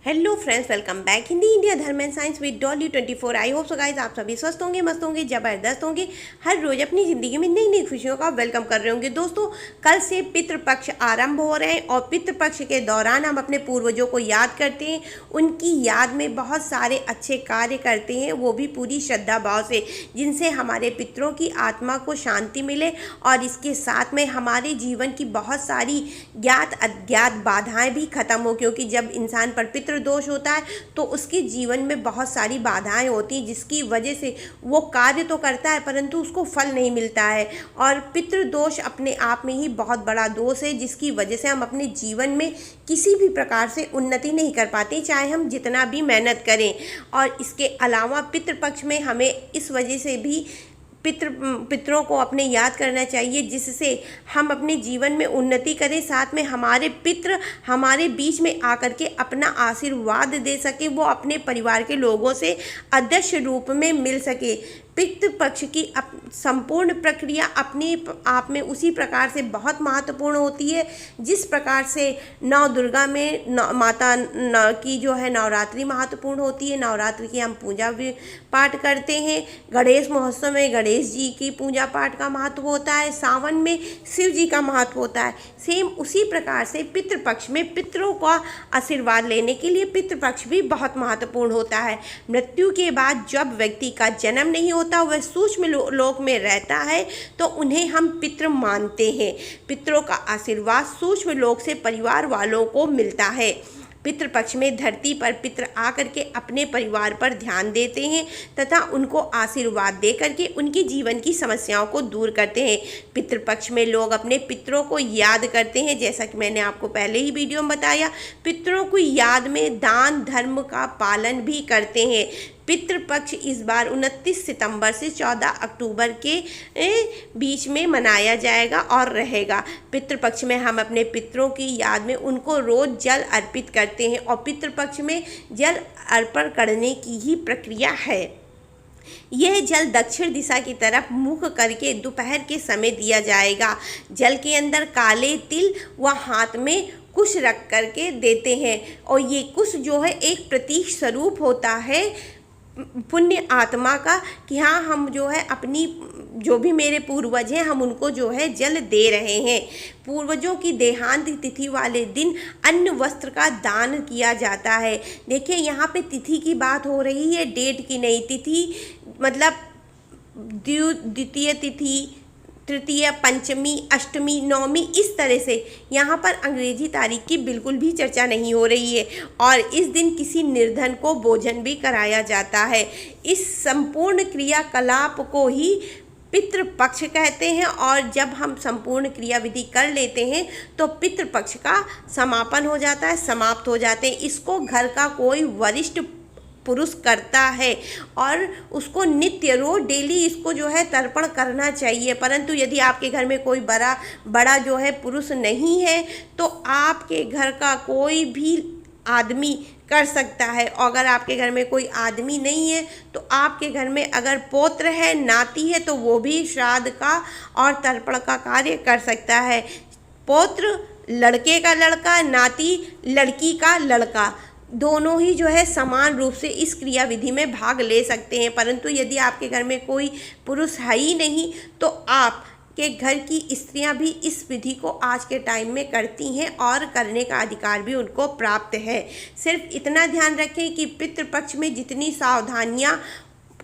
Hello friends, welcome back Hindi India धर्म and science with Dolly 24। I hope so guys आप सभी स्वस्थ होंगे, मस्त होंगे, ज़बरदस्त होंगे, हर रोज़ अपनी ज़िंदगी में नई नई खुशियों का वेलकम कर रहे होंगे। दोस्तों, कल से पितृपक्ष आरंभ हो रहे हैं और पितृपक्ष के दौरान हम अपने पूर्वजों को याद करते हैं, उनकी याद में बहुत सारे अच्छे कार्य करते हैं, वो भी पूरी श्रद्धा भाव से, जिनसे हमारे पितरों की आत्मा को शांति मिले और इसके साथ में हमारे जीवन की बहुत सारी ज्ञात अज्ञात बाधाएं भी खत्म हो। क्योंकि जब इंसान पर पितृ दोष होता है तो उसके जीवन में बहुत सारी बाधाएं होती हैं, जिसकी वजह से वो कार्य तो करता है परंतु उसको फल नहीं मिलता है। और पितृ दोष अपने आप में ही बहुत बड़ा दोष है, जिसकी वजह से हम अपने जीवन में किसी भी प्रकार से उन्नति नहीं कर पाते, चाहे हम जितना भी मेहनत करें। और इसके अलावा पितृपक्ष में हमें इस वजह से भी पितरों को अपने याद करना चाहिए, जिससे हम अपने जीवन में उन्नति करें, साथ में हमारे पितृ हमारे बीच में आकर के अपना आशीर्वाद दे सके, वो अपने परिवार के लोगों से अदृश्य रूप में मिल सके। पितृपक्ष की संपूर्ण प्रक्रिया अपने आप में उसी प्रकार से बहुत महत्वपूर्ण होती है, जिस प्रकार से नौ दुर्गा में माता की जो है नवरात्रि महत्वपूर्ण होती है। नवरात्रि की हम पूजा भी पाठ करते हैं। गणेश महोत्सव में गणेश जी की पूजा पाठ का महत्व होता है। सावन में शिव जी का महत्व होता है। सेम उसी प्रकार से पितृपक्ष में पितरों का आशीर्वाद लेने के लिए पितृपक्ष भी बहुत महत्वपूर्ण होता है। मृत्यु के बाद जब व्यक्ति का जन्म नहीं होता, वह सूक्ष्म लोक में रहता है, तो उन्हें हम पितृ मानते हैं। पितरों का आशीर्वाद सूक्ष्म लोक से परिवार वालों को मिलता है। पितृपक्ष में धरती पर पितृ आकर के अपने परिवार पर ध्यान देते हैं तथा उनको आशीर्वाद दे करके उनकी जीवन की समस्याओं को दूर करते हैं। पितृपक्ष में लोग अपने पितरों को याद करते हैं, जैसा कि मैंने आपको पहले ही वीडियो में बताया। पितरों को याद में दान धर्म का पालन भी करते हैं। पितृपक्ष इस बार 29 सितंबर से 14 अक्टूबर के बीच में मनाया जाएगा और रहेगा। पितृपक्ष में हम अपने पितरों की याद में उनको रोज जल अर्पित करते हैं और पितृपक्ष में जल अर्पण करने की ही प्रक्रिया है। यह जल दक्षिण दिशा की तरफ मुख करके दोपहर के समय दिया जाएगा। जल के अंदर काले तिल व हाथ में कुश रख करके देते हैं और ये कुश जो है एक प्रतीक स्वरूप होता है पुण्य आत्मा का, कि हाँ हम जो है अपनी जो भी मेरे पूर्वज हैं हम उनको जो है जल दे रहे हैं। पूर्वजों की देहांत तिथि वाले दिन अन्न वस्त्र का दान किया जाता है। देखिए यहाँ पे तिथि की बात हो रही है, डेट की नहीं। तिथि मतलब द्वितीय तिथि, तृतीय, पंचमी, अष्टमी, नवमी, इस तरह से यहाँ पर अंग्रेजी तारीख की बिल्कुल भी चर्चा नहीं हो रही है। और इस दिन किसी निर्धन को भोजन भी कराया जाता है। इस संपूर्ण क्रियाकलाप को ही पितृपक्ष कहते हैं और जब हम संपूर्ण क्रिया विधि कर लेते हैं तो पितृपक्ष का समापन हो जाता है, समाप्त हो जाते हैं। इसको घर का कोई वरिष्ठ पुरुष करता है और उसको नित्य रोज डेली इसको जो है तर्पण करना चाहिए। परंतु यदि आपके घर में कोई बड़ा जो है पुरुष नहीं है तो आपके घर का कोई भी आदमी कर सकता है। और अगर आपके घर में कोई आदमी नहीं है तो आपके घर में अगर पौत्र है, नाती है, तो वो भी श्राद्ध का और तर्पण का कार्य कर सकता है। पौत्र लड़के का लड़का, नाती लड़की का लड़का, दोनों ही जो है समान रूप से इस क्रिया विधि में भाग ले सकते हैं। परंतु यदि आपके घर में कोई पुरुष है ही नहीं तो आपके घर की स्त्रियां भी इस विधि को आज के टाइम में करती हैं और करने का अधिकार भी उनको प्राप्त है। सिर्फ इतना ध्यान रखें कि पितृपक्ष में जितनी सावधानियां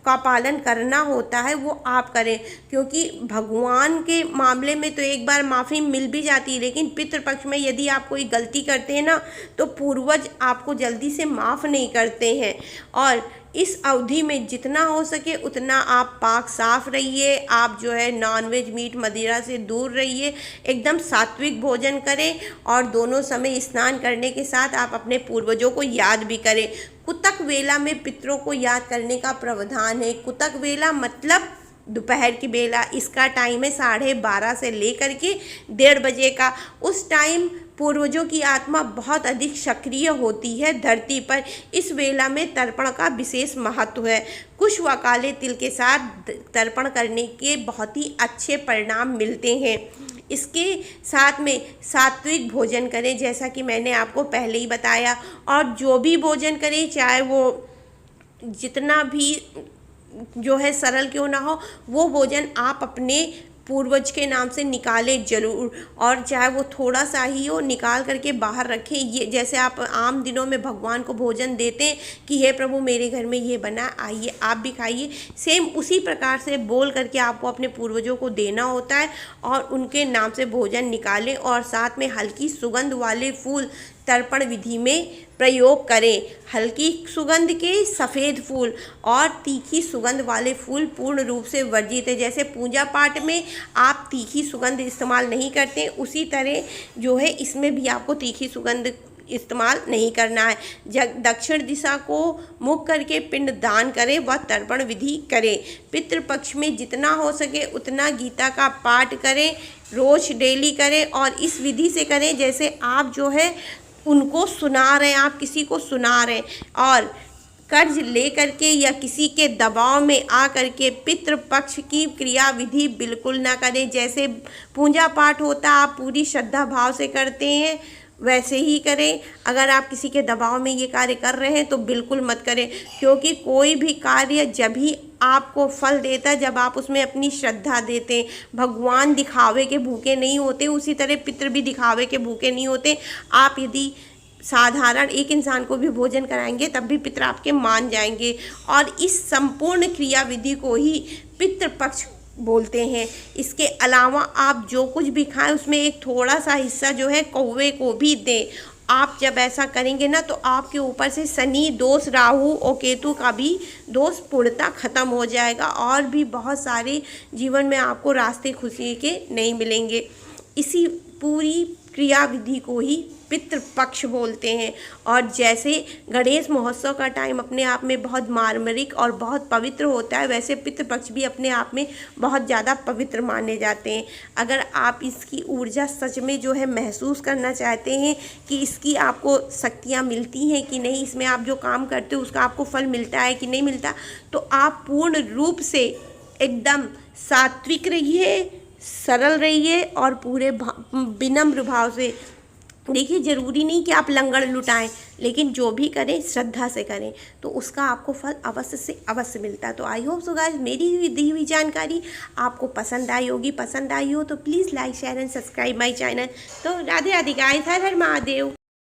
का पालन करना होता है वो आप करें, क्योंकि भगवान के मामले में तो एक बार माफ़ी मिल भी जाती है, लेकिन पितृपक्ष में यदि आप कोई गलती करते हैं ना तो पूर्वज आपको जल्दी से माफ़ नहीं करते हैं। और इस अवधि में जितना हो सके उतना आप पाक साफ रहिए। आप जो है नॉनवेज, मीट, मदिरा से दूर रहिए, एकदम सात्विक भोजन करें और दोनों समय स्नान करने के साथ आप अपने पूर्वजों को याद भी करें। कुतक वेला में पितरों को याद करने का प्रावधान है। कुतक वेला मतलब दोपहर की बेला, इसका टाइम है 12:30 से लेकर के 1:30 बजे का। उस टाइम पूर्वजों की आत्मा बहुत अधिक सक्रिय होती है धरती पर। इस वेला में तर्पण का विशेष महत्व है। कुश व काले तिल के साथ तर्पण करने के बहुत ही अच्छे परिणाम मिलते हैं। इसके साथ में सात्विक भोजन करें, जैसा कि मैंने आपको पहले ही बताया। और जो भी भोजन करें, चाहे वो जितना भी जो है सरल क्यों ना हो, वो भोजन आप अपने पूर्वज के नाम से निकालें ज़रूर। और चाहे वो थोड़ा सा ही हो, निकाल करके बाहर रखें। ये जैसे आप आम दिनों में भगवान को भोजन देते हैं कि हे प्रभु मेरे घर में ये बना, आइए आप भी खाइए, सेम उसी प्रकार से बोल करके आपको अपने पूर्वजों को देना होता है और उनके नाम से भोजन निकालें। और साथ में हल्की सुगंध वाले फूल तर्पण विधि में प्रयोग करें। हल्की सुगंध के सफ़ेद फूल और तीखी सुगंध वाले फूल पूर्ण रूप से वर्जित है। जैसे पूजा पाठ में आप तीखी सुगंध इस्तेमाल नहीं करते, उसी तरह जो है इसमें भी आपको तीखी सुगंध इस्तेमाल नहीं करना है। दक्षिण दिशा को मुख करके पिंड दान करें व तर्पण विधि करें। पितृपक्ष में जितना हो सके उतना गीता का पाठ करें, रोज डेली करें। और इस विधि से करें जैसे आप जो है उनको सुना रहे हैं, आप किसी को सुना रहे हैं। और कर्ज ले करके या किसी के दबाव में आ करके पितृपक्ष की क्रिया विधि बिल्कुल ना करें। जैसे पूजा पाठ होता है, आप पूरी श्रद्धा भाव से करते हैं, वैसे ही करें। अगर आप किसी के दबाव में ये कार्य कर रहे हैं तो बिल्कुल मत करें, क्योंकि कोई भी कार्य जब ही आपको फल देता है जब आप उसमें अपनी श्रद्धा देते हैं। भगवान दिखावे के भूखे नहीं होते, उसी तरह पितृ भी दिखावे के भूखे नहीं होते। आप यदि साधारण एक इंसान को भी भोजन कराएंगे तब भी पितृ आपके मान जाएंगे। और इस संपूर्ण क्रिया विधि को ही पितृपक्ष बोलते हैं। इसके अलावा आप जो कुछ भी खाएं उसमें एक थोड़ा सा हिस्सा जो है कौवे को भी दें। आप जब ऐसा करेंगे ना तो आपके ऊपर से शनि दोष, राहु और केतु का भी दोष पूर्णतः खत्म हो जाएगा और भी बहुत सारे जीवन में आपको रास्ते खुशी के नहीं मिलेंगे। इसी पूरी क्रिया विधि को ही पितृपक्ष बोलते हैं। और जैसे गणेश महोत्सव का टाइम अपने आप में बहुत मार्मिक और बहुत पवित्र होता है, वैसे पितृपक्ष भी अपने आप में बहुत ज़्यादा पवित्र माने जाते हैं। अगर आप इसकी ऊर्जा सच में जो है महसूस करना चाहते हैं कि इसकी आपको शक्तियाँ मिलती हैं कि नहीं, इसमें आप जो काम करते हो उसका आपको फल मिलता है कि नहीं मिलता, तो आप पूर्ण रूप से एकदम सात्विक रहिए, सरल रहिए और पूरे विनम्र भाव से। देखिए ज़रूरी नहीं कि आप लंगड़ लुटाएं, लेकिन जो भी करें श्रद्धा से करें तो उसका आपको फल अवश्य से अवश्य मिलता है। तो आई होप सो गाइस मेरी दी हुई जानकारी आपको पसंद आई होगी। पसंद आई हो तो please like share and subscribe my channel. तो राधे राधे गाइस, हर हर महादेव।